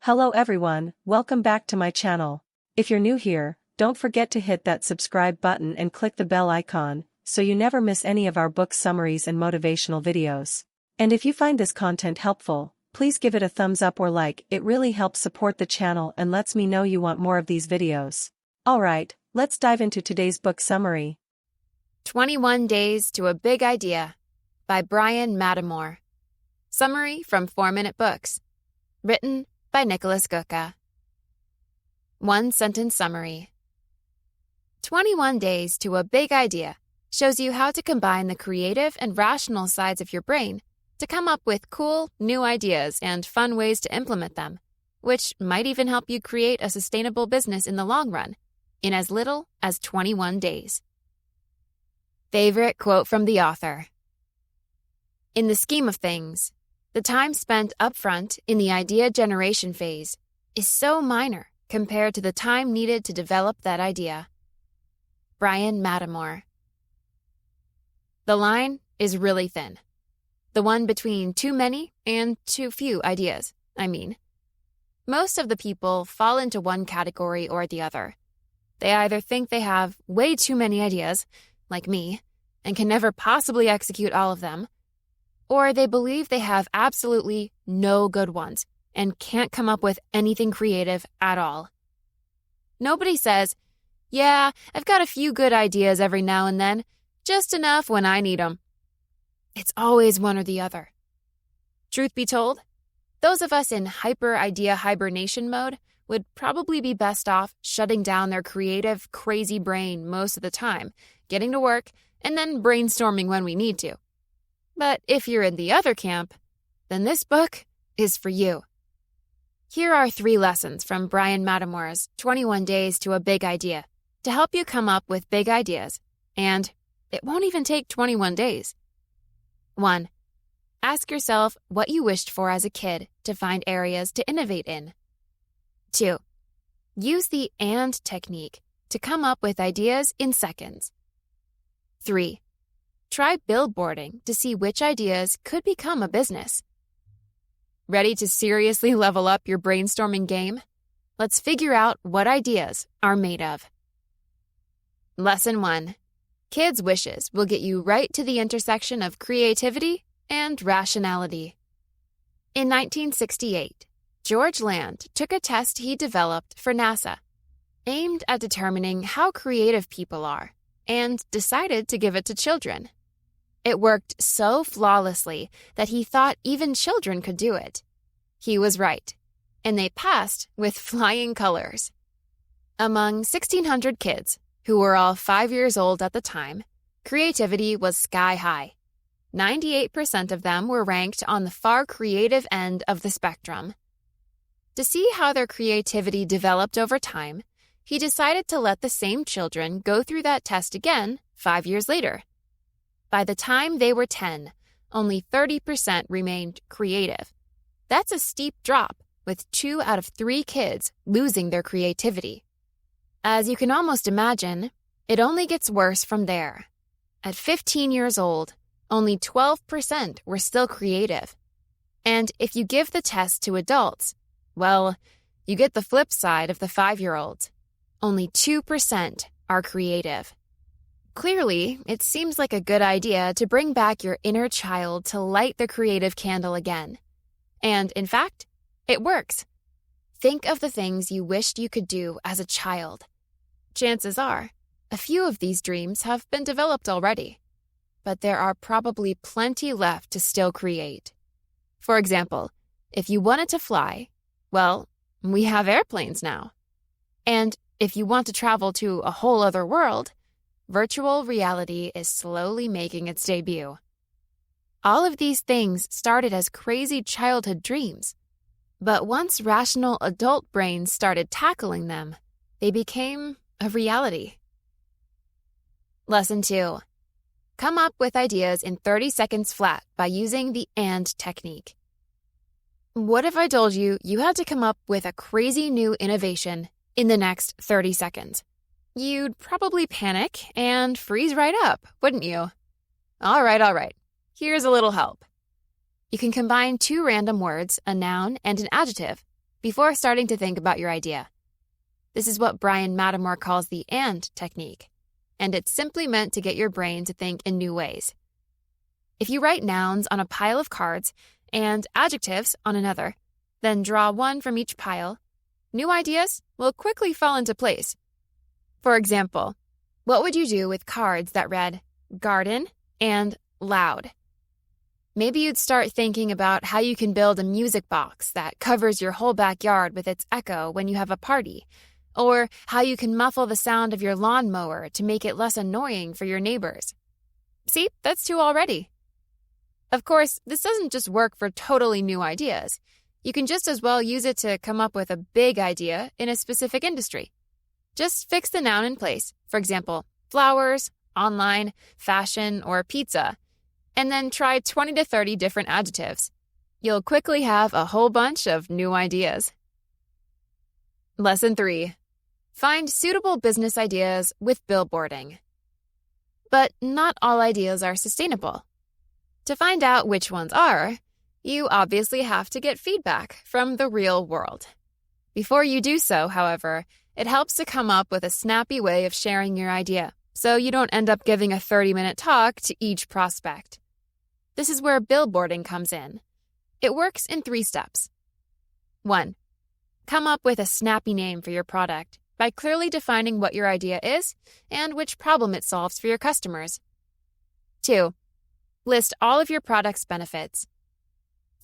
Hello everyone, welcome back to my channel. If you're new here, don't forget to hit that subscribe button and click the bell icon, so you never miss any of our book summaries and motivational videos. And if you find this content helpful, please give it a thumbs up or like. It really helps support the channel and lets me know you want more of these videos. Alright, let's dive into today's book summary. 21 Days to a Big Idea by Brian Mattimore. Summary from 4-Minute Books. Written by Nicholas Gutka. One-sentence summary. 21 Days to a Big Idea shows you how to combine the creative and rational sides of your brain to come up with cool, new ideas and fun ways to implement them, which might even help you create a sustainable business in the long run, in as little as 21 days. Favorite quote from the author. In the scheme of things, the time spent upfront in the idea generation phase is so minor compared to the time needed to develop that idea. Brian Mattimore. The line is really thin. The one between too many and too few ideas, I mean. Most of the people fall into one category or the other. They either think they have way too many ideas, like me, and can never possibly execute all of them, or they believe they have absolutely no good ones and can't come up with anything creative at all. Nobody says, yeah, I've got a few good ideas every now and then, just enough when I need them. It's always one or the other. Truth be told, those of us in hyper-idea hibernation mode would probably be best off shutting down their creative, crazy brain most of the time, getting to work, and then brainstorming when we need to. But if you're in the other camp, then this book is for you. Here are 3 lessons from Brian Mattimore's 21 Days to a Big Idea to help you come up with big ideas, and it won't even take 21 days. 1. Ask yourself what you wished for as a kid to find areas to innovate in. 2. Use the and technique to come up with ideas in seconds. 3. Try billboarding to see which ideas could become a business. Ready to seriously level up your brainstorming game? Let's figure out what ideas are made of. Lesson 1. Kids' wishes will get you right to the intersection of creativity and rationality. In 1968, George Land took a test he developed for NASA, aimed at determining how creative people are, and decided to give it to children. It worked so flawlessly that he thought even children could do it. He was right, and they passed with flying colors. Among 1,600 kids, who were all 5 years old at the time, creativity was sky high. 98% of them were ranked on the far creative end of the spectrum. To see how their creativity developed over time, he decided to let the same children go through that test again 5 years later. By the time they were 10, only 30% remained creative. That's a steep drop, with 2 out of 3 kids losing their creativity. As you can almost imagine, it only gets worse from there. At 15 years old, only 12% were still creative. And if you give the test to adults, well, you get the flip side of the 5-year-olds. Only 2% are creative. Clearly, it seems like a good idea to bring back your inner child to light the creative candle again. And, in fact, it works. Think of the things you wished you could do as a child. Chances are, a few of these dreams have been developed already, but there are probably plenty left to still create. For example, if you wanted to fly, well, we have airplanes now. And if you want to travel to a whole other world, virtual reality is slowly making its debut. All of these things started as crazy childhood dreams, but once rational adult brains started tackling them, they became a reality. Lesson 2. Come up with ideas in 30 seconds flat by using the and technique. What if I told you you had to come up with a crazy new innovation in the next 30 seconds? You'd probably panic and freeze right up, wouldn't you? All right. Here's a little help. You can combine 2 random words, a noun and an adjective, before starting to think about your idea. This is what Brian Mattimore calls the "and" technique, and it's simply meant to get your brain to think in new ways. If you write nouns on a pile of cards and adjectives on another, then draw one from each pile, new ideas will quickly fall into place. For example, what would you do with cards that read garden and loud? Maybe you'd start thinking about how you can build a music box that covers your whole backyard with its echo when you have a party, or how you can muffle the sound of your lawnmower to make it less annoying for your neighbors. See, that's two already. Of course, this doesn't just work for totally new ideas. You can just as well use it to come up with a big idea in a specific industry. Just fix the noun in place, for example, flowers, online, fashion, or pizza, and then try 20 to 30 different adjectives. You'll quickly have a whole bunch of new ideas. Lesson 3. Find suitable business ideas with billboarding. But not all ideas are sustainable. To find out which ones are, you obviously have to get feedback from the real world. Before you do so, however, it helps to come up with a snappy way of sharing your idea, so you don't end up giving a 30-minute talk to each prospect. This is where billboarding comes in. It works in 3 steps. 1. Come up with a snappy name for your product by clearly defining what your idea is and which problem it solves for your customers. 2. List all of your product's benefits.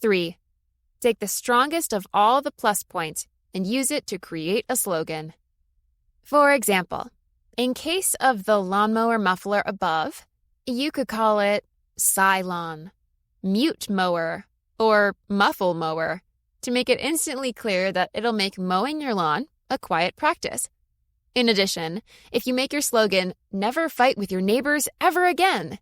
3. Take the strongest of all the plus points and use it to create a slogan. For example, in case of the lawnmower muffler above, you could call it Cylon, Mute Mower, or Muffle Mower to make it instantly clear that it'll make mowing your lawn a quiet practice. In addition, if you make your slogan, "Never fight with your neighbors ever again,"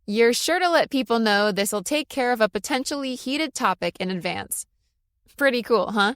you're sure to let people know this'll take care of a potentially heated topic in advance. Pretty cool, huh?